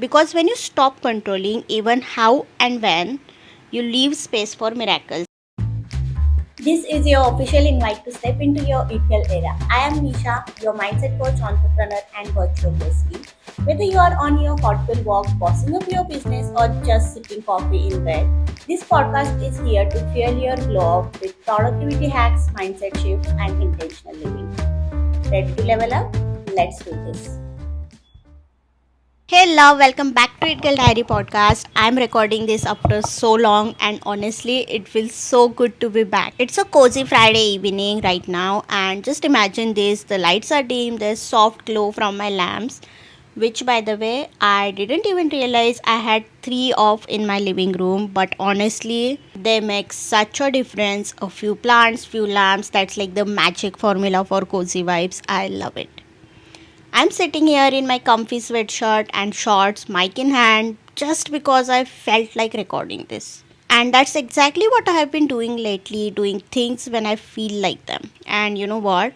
Because when you stop controlling even how and when, you leave space for miracles. This is your official invite to step into your ideal era. I am Nisha, your mindset coach, entrepreneur, and virtual bestie. Whether you are on your thoughtful walk, bossing up your business, or just sipping coffee in bed, this podcast is here to fuel your glow up with productivity hacks, mindset shifts, and intentional living. Ready to level up? Let's do this. Hey love, welcome back to It Girl Diary podcast. I'm recording this after so long and honestly it feels so good to be back. It's a cozy Friday evening right now and just imagine this, the lights are dim, there's soft glow from my lamps, which by the way I didn't even realize I had 3 off in my living room, but honestly they make such a difference. A few plants, few lamps, that's like the magic formula for cozy vibes. I love it. I'm sitting here in my comfy sweatshirt and shorts, mic in hand, just because I felt like recording this. And that's exactly what I have been doing lately, doing things when I feel like them. And you know what?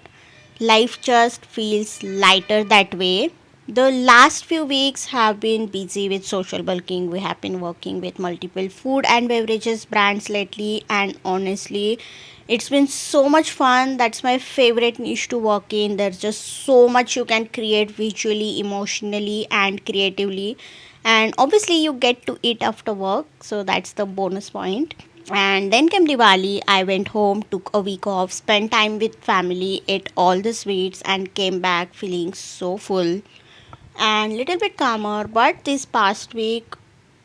Life just feels lighter that way. The last few weeks have been busy with social bulking. We have been working with multiple food and beverages brands lately, and honestly, it's been so much fun. That's my favorite niche to work in. There's just so much you can create visually, emotionally, and creatively. And obviously, you get to eat after work, so that's the bonus point. And then came Diwali. I went home, took a week off, spent time with family, ate all the sweets, and came back feeling so full and little bit calmer. But this past week,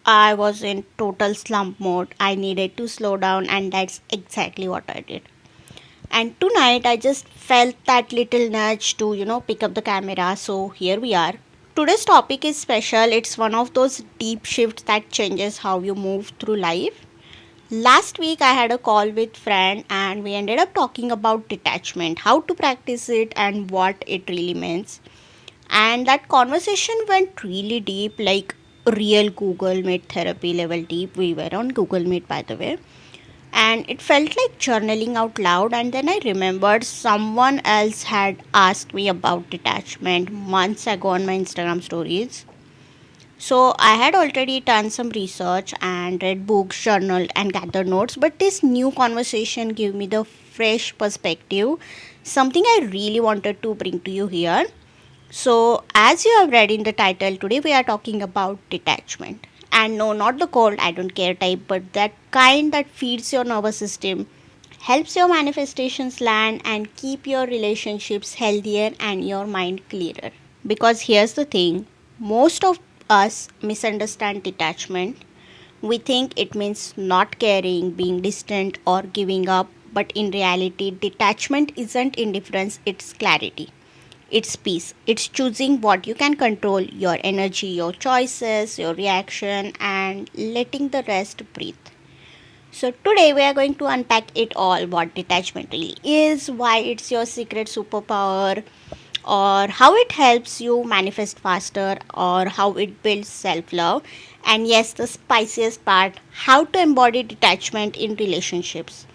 I was in total slump mode. I needed to slow down, and that's exactly what I did. And tonight, I just felt that little nudge to, pick up the camera. So here we are. Today's topic is special. It's one of those deep shifts that changes how you move through life. Last week I had a call with friend and we ended up talking about detachment, how to practice it and what it really means. And that conversation went really deep, like real Google Meet therapy level deep. We were on Google Meet, by the way. And it felt like journaling out loud. And then I remembered someone else had asked me about detachment months ago on my Instagram stories. So I had already done some research and read books, journaled, and gathered notes, but this new conversation gave me the fresh perspective, something I really wanted to bring to you here. So, as you have read in the title, today we are talking about detachment. And no, not the cold, I don't care type, but that kind that feeds your nervous system, helps your manifestations land, and keep your relationships healthier and your mind clearer. Because here's the thing, most of us misunderstand detachment. We think it means not caring, being distant, or giving up. But in reality, detachment isn't indifference, it's clarity. It's peace. It's choosing what you can control, your energy, your choices, your reaction, and letting the rest breathe. So, today we are going to unpack it all, what detachment really is, why it's your secret superpower, or how it helps you manifest faster, or how it builds self love. And yes, the spiciest part, how to embody detachment in relationships.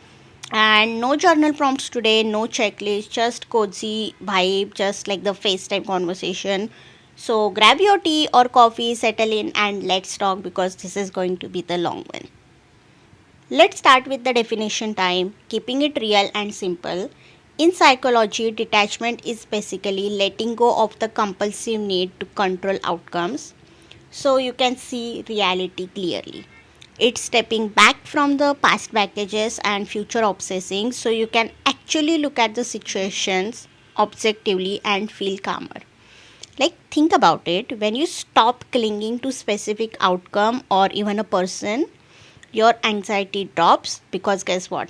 And no journal prompts today, no checklist, just cozy vibe, just like the FaceTime conversation. So grab your tea or coffee, settle in, and let's talk because this is going to be the long one. Let's start with the definition time, keeping it real and simple. In psychology, detachment is basically letting go of the compulsive need to control outcomes so you can see reality clearly. It's stepping back from the past baggages and future obsessing so you can actually look at the situations objectively and feel calmer. Like think about it, when you stop clinging to specific outcome or even a person, your anxiety drops because guess what?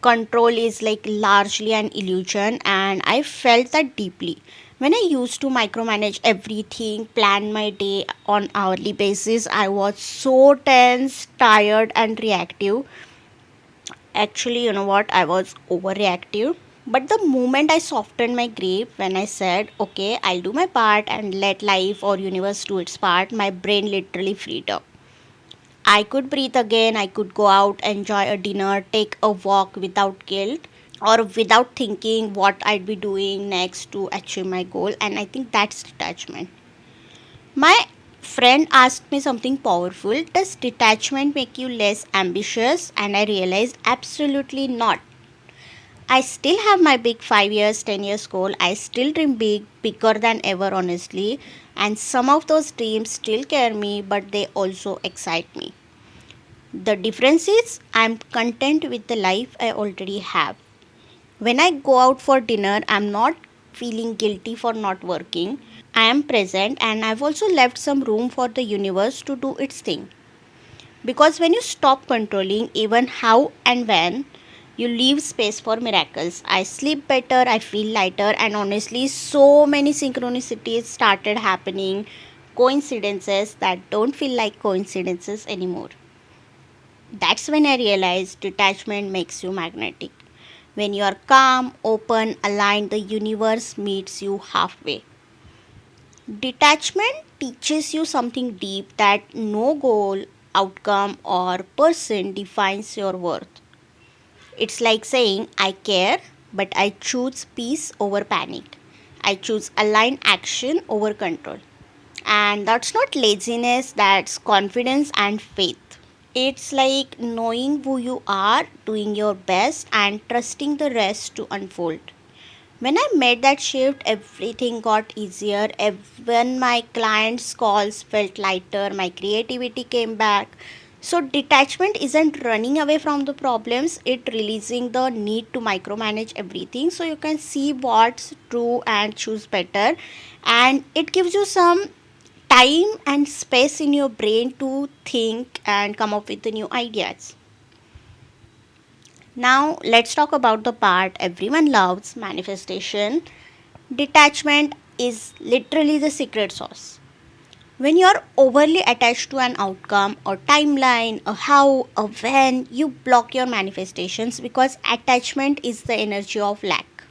Control is like largely an illusion and I felt that deeply. When I used to micromanage everything, plan my day on hourly basis, I was so tense, tired and reactive. Actually, you know what? I was overreactive. But the moment I softened my grip when I said, okay, I'll do my part and let life or universe do its part, my brain literally freed up. I could breathe again, I could go out, enjoy a dinner, take a walk without guilt or without thinking what I'd be doing next to achieve my goal. And I think that's detachment. My Friend asked me something powerful. Does detachment make you less ambitious? And I realized absolutely not. I still have my big 5 years, 10 years goal. I still dream big, bigger than ever, honestly. And some of those dreams still scare me, but they also excite me. The difference is I'm content with the life I already have. When I go out for dinner, I'm not feeling guilty for not working. I am present and I've also left some room for the universe to do its thing. Because when you stop controlling even how and when, you leave space for miracles. I sleep better, I feel lighter, and honestly, so many synchronicities started happening, coincidences that don't feel like coincidences anymore. That's when I realized detachment makes you magnetic. When you are calm, open, aligned, the universe meets you halfway. Detachment teaches you something deep that no goal, outcome, or person defines your worth. It's like saying, I care, but I choose peace over panic. I choose aligned action over control. And that's not laziness, that's confidence and faith. It's like knowing who you are, doing your best, and trusting the rest to unfold. When I made that shift, everything got easier. When my clients' calls felt lighter, my creativity came back. So, detachment isn't running away from the problems, it releasing the need to micromanage everything so you can see what's true and choose better. And it gives you some time and space in your brain to think and come up with the new ideas. Now, let's talk about the part everyone loves manifestation. Detachment is literally the secret sauce. When you're overly attached to an outcome, a timeline, a how, a when, you block your manifestations because attachment is the energy of lack.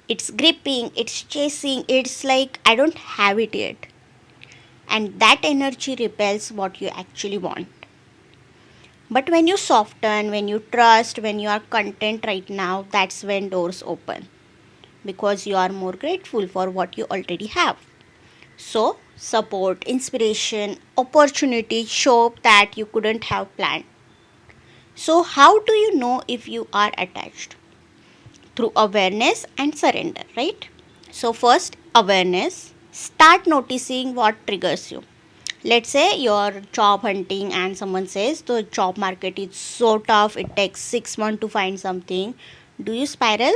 It's gripping, it's chasing, it's like, I don't have it yet. And that energy repels what you actually want. But when you soften, when you trust, when you are content right now, that's when doors open because you are more grateful for what you already have. So, support, inspiration, opportunity show up that you couldn't have planned. So, how do you know if you are attached? Through awareness and surrender, right? So, first, awareness. Start noticing what triggers you. Let's say you're job hunting and someone says the job market is so tough, it takes 6 months to find something. Do you spiral?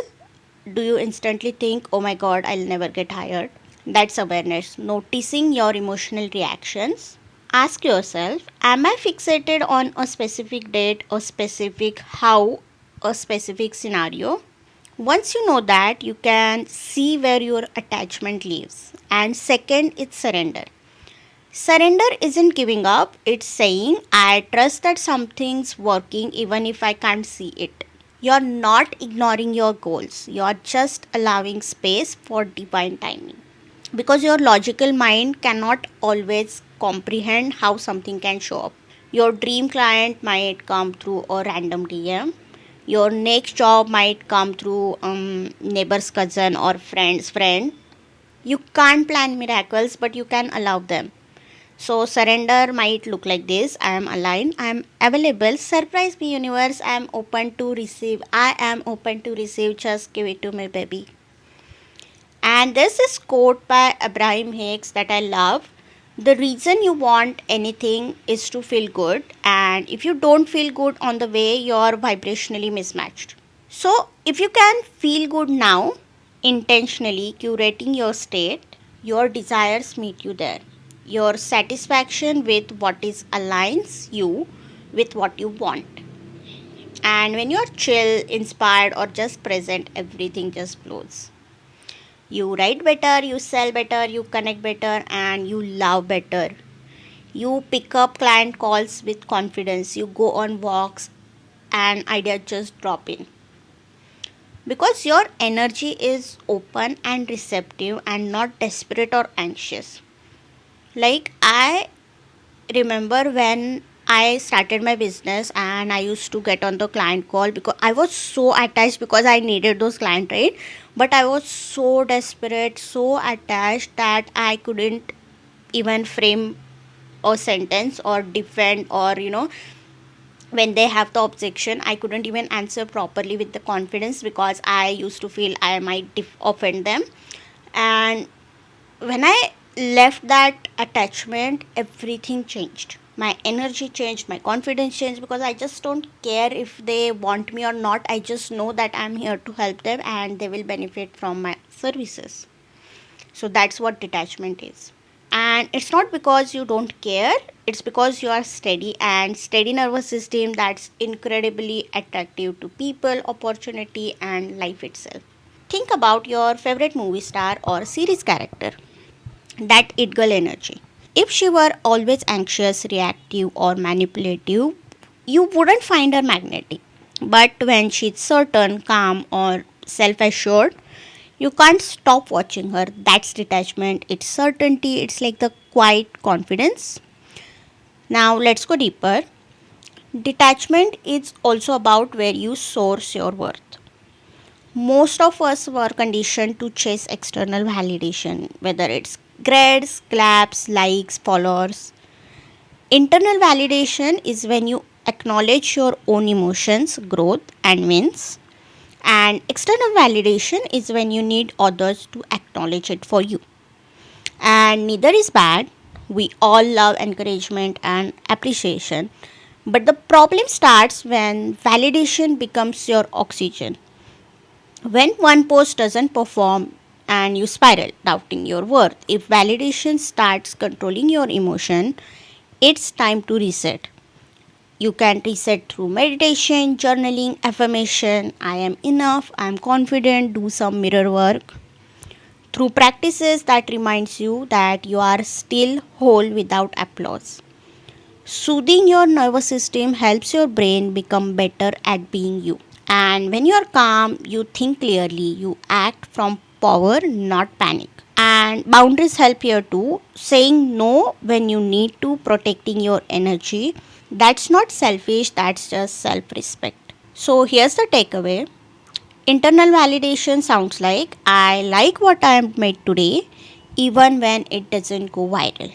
Do you instantly think, oh my god, I'll never get hired? That's awareness, noticing your emotional reactions. Ask yourself, am I fixated on a specific date, a specific how, a specific scenario? Once you know that, you can see where your attachment lives. And second, it's surrender. Surrender isn't giving up, it's saying, I trust that something's working even if I can't see it. You're not ignoring your goals, you're just allowing space for divine timing. Because your logical mind cannot always comprehend how something can show up. Your dream client might come through a random DM. Your next job might come through neighbor's cousin or friend's friend. You can't plan miracles, but you can allow them. So surrender might look like this. I am aligned. I am available. Surprise me, universe. I am open to receive. I am open to receive. Just give it to me, baby. And there's this quote by Abraham Hicks that I love. The reason you want anything is to feel good, and if you don't feel good on the way, you're vibrationally mismatched. So, if you can feel good now, intentionally curating your state, your desires meet you there. Your satisfaction with what is aligns you with what you want. And when you're chill, inspired, or just present, everything just flows. You write better, you sell better, you connect better, and you love better. You pick up client calls with confidence, you go on walks, and ideas just drop in. Because your energy is open and receptive and not desperate or anxious. Like, I remember when I started my business and I used to get on the client call because I was so attached because I needed those client, right? But I was so desperate, so attached that I couldn't even frame a sentence or defend, or when they have the objection, I couldn't even answer properly with the confidence because I used to feel I might offend them. And when I left that attachment, everything changed. My energy changed, my confidence changed, because I just don't care if they want me or not. I just know that I'm here to help them and they will benefit from my services. So that's what detachment is. And it's not because you don't care, it's because you are steady, and steady nervous system that's incredibly attractive to people, opportunity, and life itself. Think about your favorite movie star or series character, that it girl energy. If she were always anxious, reactive, or manipulative, you wouldn't find her magnetic. But when she's certain, calm, or self assured, you can't stop watching her. That's detachment, it's certainty, it's like the quiet confidence. Now, let's go deeper. Detachment is also about where you source your worth. Most of us were conditioned to chase external validation, whether it's grades, claps, likes, followers. Internal validation is when you acknowledge your own emotions, growth, and wins. And external validation is when you need others to acknowledge it for you. And neither is bad. We all love encouragement and appreciation. But the problem starts when validation becomes your oxygen. When one post doesn't perform and you spiral, doubting your worth, if validation starts controlling your emotion, it's time to reset. You can reset through meditation, journaling, affirmation, I am enough, I am confident, do some mirror work. Through practices that reminds you that you are still whole without applause. Soothing your nervous system helps your brain become better at being you. And when you are calm, you think clearly, you act from power, not panic. And boundaries help here too. Saying no when you need to, protecting your energy. That's not selfish, that's just self respect. So here's the takeaway. Internal validation sounds like I like what I am made today, even when it doesn't go viral.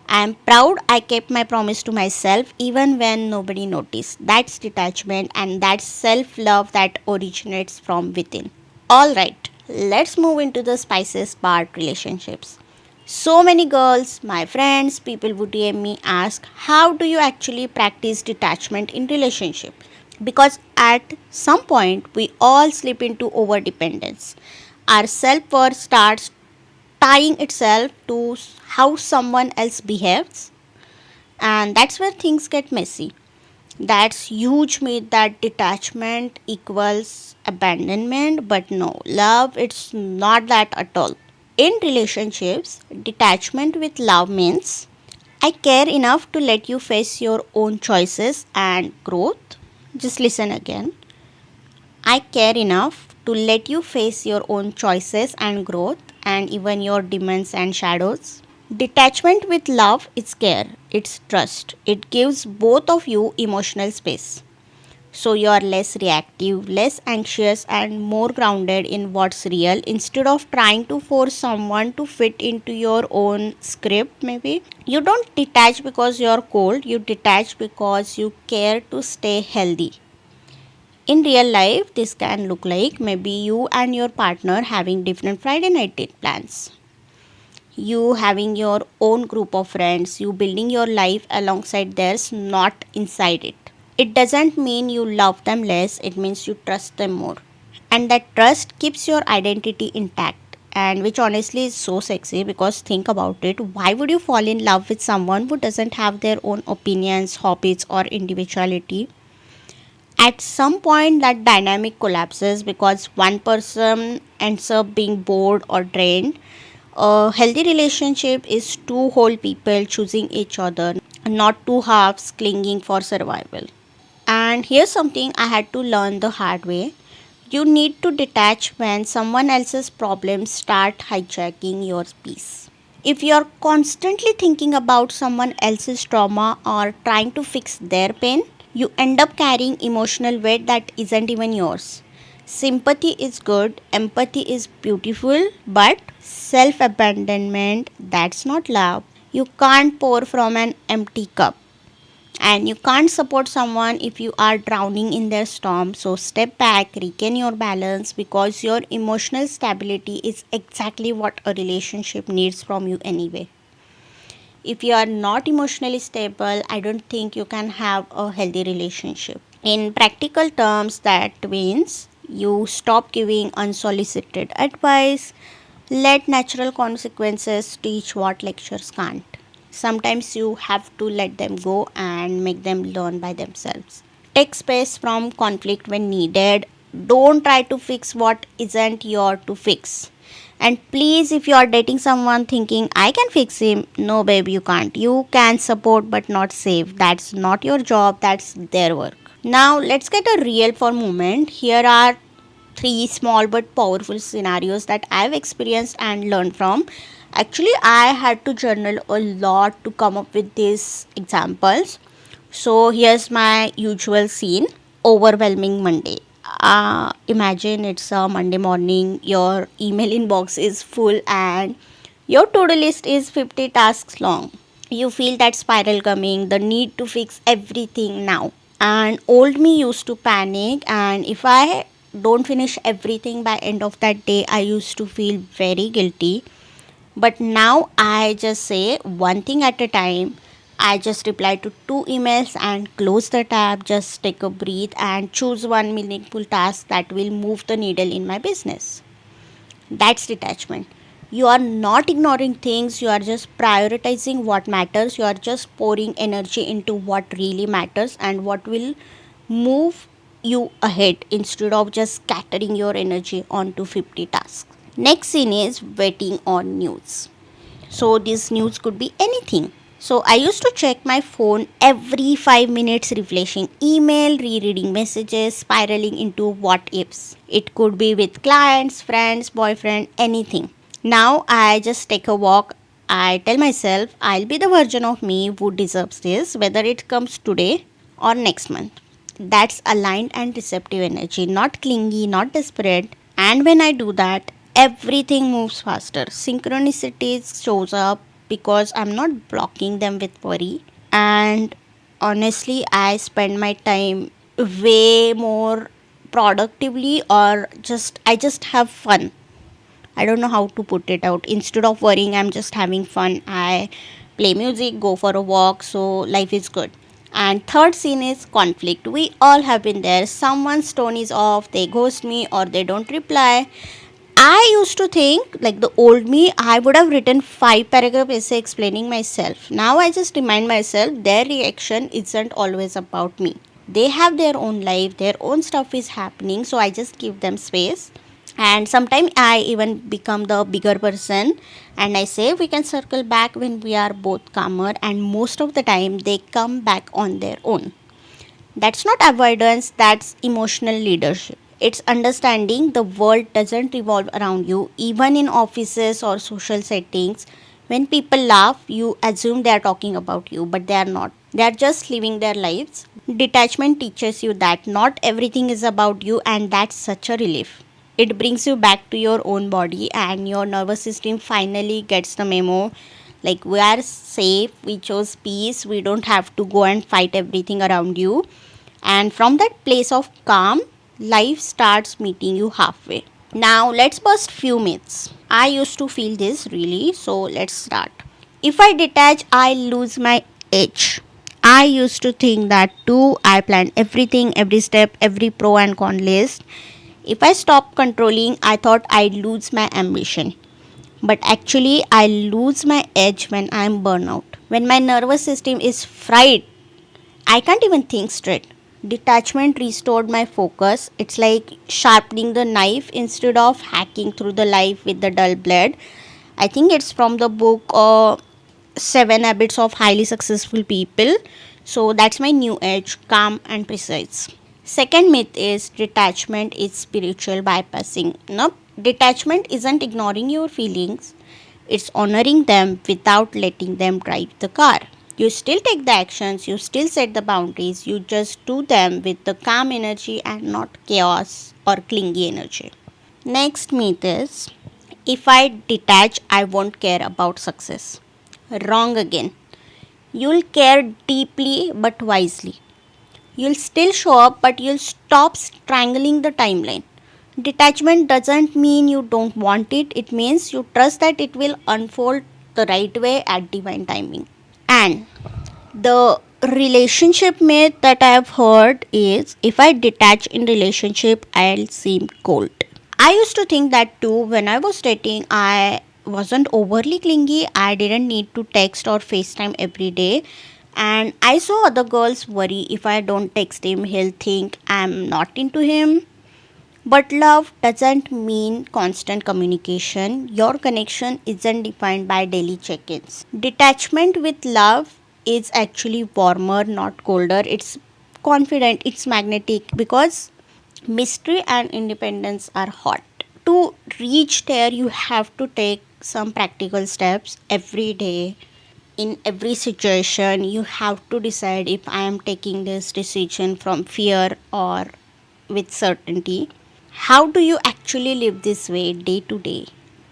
I am proud I kept my promise to myself even when nobody noticed. That's detachment, and that's self love that originates from within. Alright, let's move into the spiciest part, relationships. So many girls, my friends, people would DM me ask, how do you actually practice detachment in relationship? Because at some point we all slip into overdependence. Our self worth starts tying itself to how someone else behaves, and that's where things get messy. That's huge myth that detachment equals abandonment, but no, love it's not that at all. In relationships, detachment with love means I care enough to let you face your own choices and growth. Just listen again. I care enough to let you face your own choices and growth, and even your demons and shadows. Detachment with love is care, it's trust. It gives both of you emotional space. So you are less reactive, less anxious, and more grounded in what's real instead of trying to force someone to fit into your own script, maybe. You don't detach because you're cold, you detach because you care to stay healthy. In real life, this can look like maybe you and your partner having different Friday night date plans, you having your own group of friends, you building your life alongside theirs, not inside it. It doesn't mean you love them less, it means you trust them more. And that trust keeps your identity intact. And which honestly is so sexy, because think about it, why would you fall in love with someone who doesn't have their own opinions, hobbies, or individuality? At some point, that dynamic collapses because one person ends up being bored or drained. A healthy relationship is two whole people choosing each other, not two halves clinging for survival. And here's something I had to learn the hard way. You need to detach when someone else's problems start hijacking your peace. If you're constantly thinking about someone else's trauma or trying to fix their pain, you end up carrying emotional weight that isn't even yours. Sympathy is good, empathy is beautiful, but Self abandonment, that's not love. You can't pour from an empty cup. And you can't support someone if you are drowning in their storm. So step back, regain your balance because your emotional stability is exactly what a relationship needs from you anyway. If you are not emotionally stable, I don't think you can have a healthy relationship. In practical terms, that means you stop giving unsolicited advice, let natural consequences teach what lectures can't. Sometimes you have to let them go and make them learn by themselves. Take space from conflict when needed. Don't try to fix what isn't your to fix. And please, if you are dating someone thinking, I can fix him, no, babe, you can't. You can support but not save. That's not your job, that's their work. Now, let's get a real for moment. Here are three small but powerful scenarios that I've experienced and learned from. Actually, I had to journal a lot to come up with these examples. So, here's my usual scene: overwhelming Monday. Imagine it's a Monday morning, your email inbox is full, and your to do list is 50 tasks long. You feel that spiral coming, the need to fix everything now. And old me used to panic, and if I don't finish everything by end of that day, I used to feel very guilty. But now I just say one thing at a time. I just reply to two emails and close the tab, just take a breath and choose one meaningful task that will move the needle in my business. That's detachment. You are not ignoring things, you are just prioritizing what matters, you are just pouring energy into what really matters and what will move you ahead instead of just scattering your energy onto 50 tasks. Next scene is waiting on news. So, this news could be anything. So, I used to check my phone every 5 minutes, refreshing email, rereading messages, spiraling into what ifs. It could be with clients, friends, boyfriend, anything. Now, I just take a walk. I tell myself I'll be the version of me who deserves this, whether it comes today or next month. That's aligned and receptive energy, not clingy, not desperate. And when I do that, everything moves faster. Synchronicity shows up because I'm not blocking them with worry. And honestly, I spend my time way more productively, or just I just have fun. I don't know how to put it out. Instead of worrying, I'm just having fun. I play music, go for a walk, so life is good. And third scene is conflict. We all have been there. Someone's tone is off, they ghost me or they don't reply. I used to think, like the old me, I would have written 5 paragraph essay explaining myself. Now I just remind myself their reaction isn't always about me. They have their own life, their own stuff is happening, so I just give them space. And sometimes I even become the bigger person and I say we can circle back when we are both calmer, and most of the time they come back on their own. That's not avoidance, that's emotional leadership. It's understanding the world doesn't revolve around you, even in offices or social settings. When people laugh, you assume they are talking about you, but they are not. They are just living their lives. Detachment teaches you that not everything is about you, and that's such a relief. It brings you back to your own body, and your nervous system finally gets the memo. Like, we are safe, we chose peace, we don't have to go and fight everything around you. And from that place of calm, life starts meeting you halfway. Now, let's bust few myths. I used to feel this really, so let's start. If I detach, I lose my edge. I used to think that too. I planned everything, every step, every pro and con list. If I stop controlling, I thought I'd lose my ambition. But actually, I lose my edge when I'm burnout. When my nervous system is fried, I can't even think straight. Detachment restored my focus. It's like sharpening the knife instead of hacking through the life with the dull blade. I think it's from the book 7 Habits of Highly Successful People. So that's my new edge, calm and precise. Second myth is detachment is spiritual bypassing. Nope. Detachment isn't ignoring your feelings, it's honoring them without letting them drive the car. You still take the actions, you still set the boundaries, you just do them with the calm energy and not chaos or clingy energy. Next myth is If I detach, I won't care about success. Wrong again. You'll care deeply but wisely. You'll still show up, but you'll stop strangling the timeline. Detachment doesn't mean you don't want it, it means you trust that it will unfold the right way at divine timing. And the relationship myth that I have heard is if I detach in relationship, I'll seem cold. I used to think that too when I was dating. I wasn't overly clingy. I didn't need to text or FaceTime every day. And I saw other girls worry if I don't text him, he'll think I'm not into him. But love doesn't mean constant communication. Your connection isn't defined by daily check ins. Detachment with love is actually warmer, not colder. It's confident, it's magnetic because mystery and independence are hot. To reach there, you have to take some practical steps every day. In every situation, you have to decide if I am taking this decision from fear or with certainty. How do you actually live this way day to day?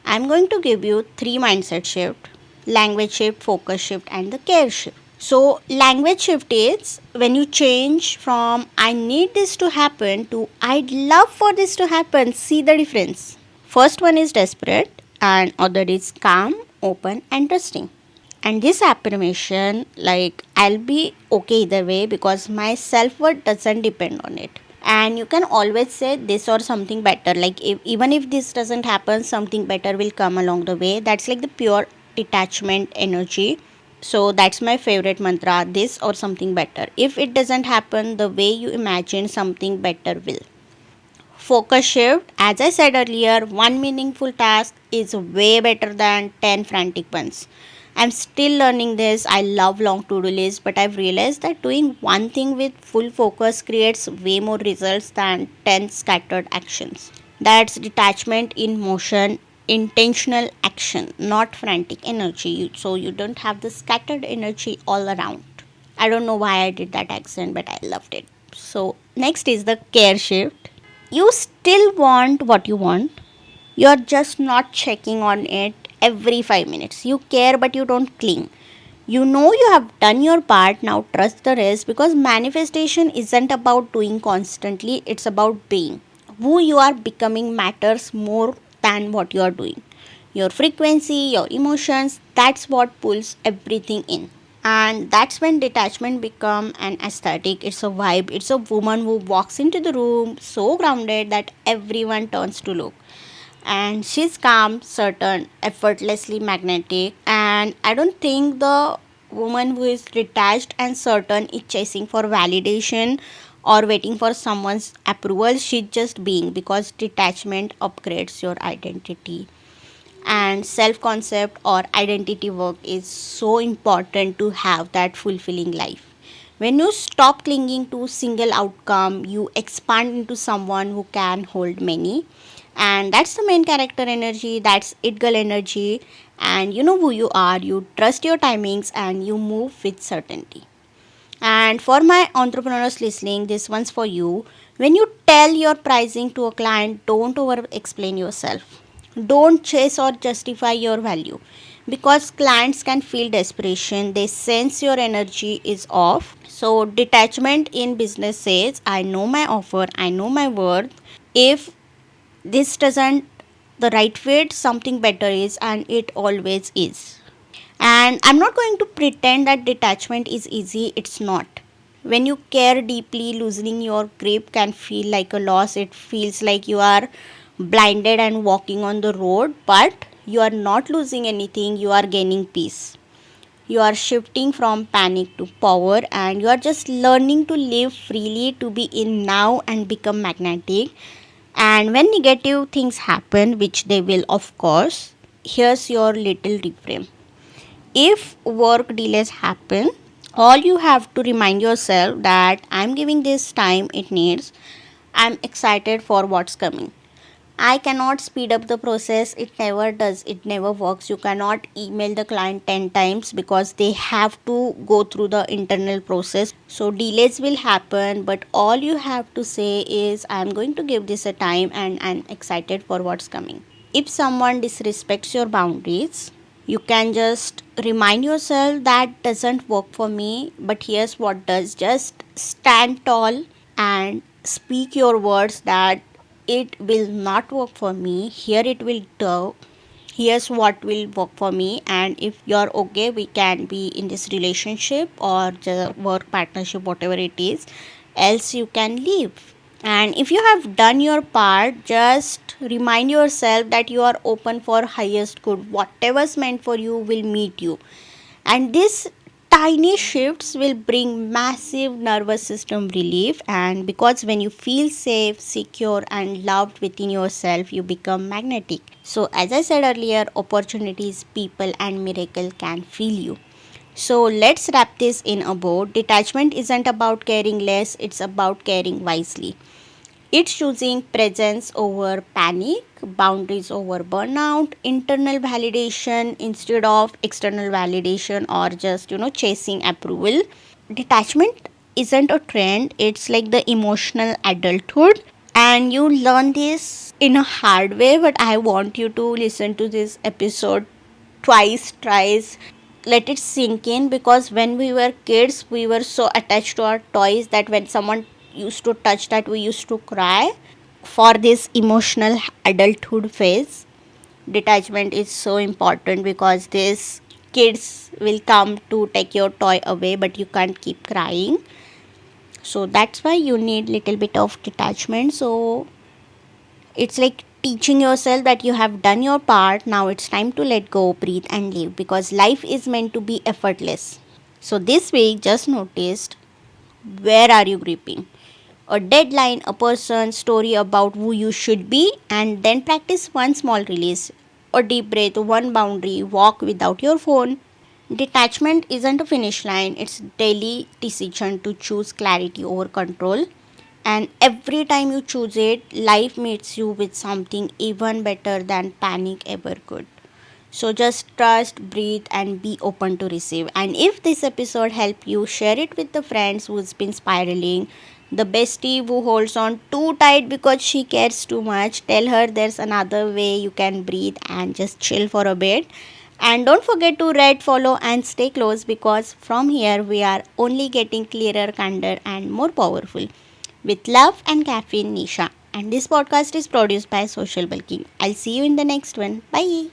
I'm going to give you three mindset shift, language shift, focus shift, and the care shift. So, language shift is when you change from I need this to happen to I'd love for this to happen. See the difference. First one is desperate, and other is calm, open, and trusting. And this affirmation, like I'll be okay either way because my self worth doesn't depend on it. And you can always say this or something better, like if even if this doesn't happen, something better will come along the way. That's like the pure detachment energy. So that's my favorite mantra, this or something better. If it doesn't happen the way you imagine, something better will. Focus shift, as I said earlier, one meaningful task is way better than 10 frantic ones. I'm still learning this. I love long to do lists, but I've realized that doing one thing with full focus creates way more results than 10 scattered actions. That's detachment in motion, intentional action, not frantic energy. So you don't have the scattered energy all around. I don't know why I did that accent, but I loved it. So, next is the care shift. You still want what you want, you're just not checking on it every 5 minutes. You care, but you don't cling. You know you have done your part, now trust the rest because manifestation isn't about doing constantly, it's about being. Who you are becoming matters more than what you are doing. Your frequency, your emotions, that's what pulls everything in. And that's when detachment become an aesthetic. It's a vibe. It's a woman who walks into the room so grounded that everyone turns to look, and she's calm, certain, effortlessly magnetic. And I don't think the woman who is detached and certain is chasing for validation or waiting for someone's approval. She's just being, because detachment upgrades your identity. And self concept or identity work is so important to have that fulfilling life. When you stop clinging to single outcome, you expand into someone who can hold many. And that's the main character energy, that's it girl energy. And you know who you are, you trust your timings, and you move with certainty. And for my entrepreneurs listening, this one's for you. When you tell your pricing to a client, don't over explain yourself. Don't chase or justify your value because clients can feel desperation. They sense your energy is off. So, detachment in business says, I know my offer, I know my worth. If this doesn't the right fit, something better is, and it always is. And I'm not going to pretend that detachment is easy, it's not. When you care deeply, loosening your grip can feel like a loss. It feels like you are blinded and walking on the road, but you are not losing anything, you are gaining peace. You are shifting from panic to power, and you are just learning to live freely, to be in now and become magnetic. And when negative things happen, which they will, of course, here's your little reframe. If work delays happen, all you have to remind yourself that I'm giving this time it needs. I'm excited for what's coming. I cannot speed up the process. It never does. It never works. You cannot email the client 10 times because they have to go through the internal process. So delays will happen, but all you have to say is I'm going to give this a time and I'm excited for what's coming. If someone disrespects your boundaries, you can just remind yourself that doesn't work for me, but here's what does. Just stand tall and speak your words that it will not work for me. Here it will do. Here's what will work for me, and if you're okay, we can be in this relationship or the work partnership, whatever it is. Else, you can leave. And if you have done your part, just remind yourself that you are open for highest good. Whatever's meant for you will meet you. And these tiny shifts will bring massive nervous system relief. And because when you feel safe, secure, and loved within yourself, you become magnetic. So, as I said earlier, opportunities, people, and miracle can feel you. So let's wrap this in a bow. Detachment isn't about caring less, it's about caring wisely. It's choosing presence over panic, boundaries over burnout, internal validation instead of external validation, or just, chasing approval. Detachment isn't a trend, it's like the emotional adulthood. And you learn this in a hard way, but I want you to listen to this episode twice, thrice, let it sink in, because when we were kids we were so attached to our toys that when someone used to touch that we used to cry. For this emotional adulthood phase, detachment is so important because these kids will come to take your toy away but you can't keep crying. So that's why you need little bit of detachment. So it's like teaching yourself that you have done your part. Now it's time to let go, breathe, and live, because life is meant to be effortless. So this week, just noticed, where are you gripping? A deadline, a person, story about who you should be, and then practice one small release. A deep breath, one boundary, walk without your phone. Detachment isn't a finish line, it's daily decision to choose clarity over control. And every time you choose it, life meets you with something even better than panic ever could. So just trust, breathe, and be open to receive. And if this episode helped you, share it with the friends who's been spiraling, the bestie who holds on too tight because she cares too much. Tell her there's another way you can breathe and just chill for a bit. And don't forget to rate, follow, and stay close, because from here we are only getting clearer, kinder, and more powerful. With love and caffeine, Nisha. And this podcast is produced by Social Bulking. I'll see you in the next one. Bye.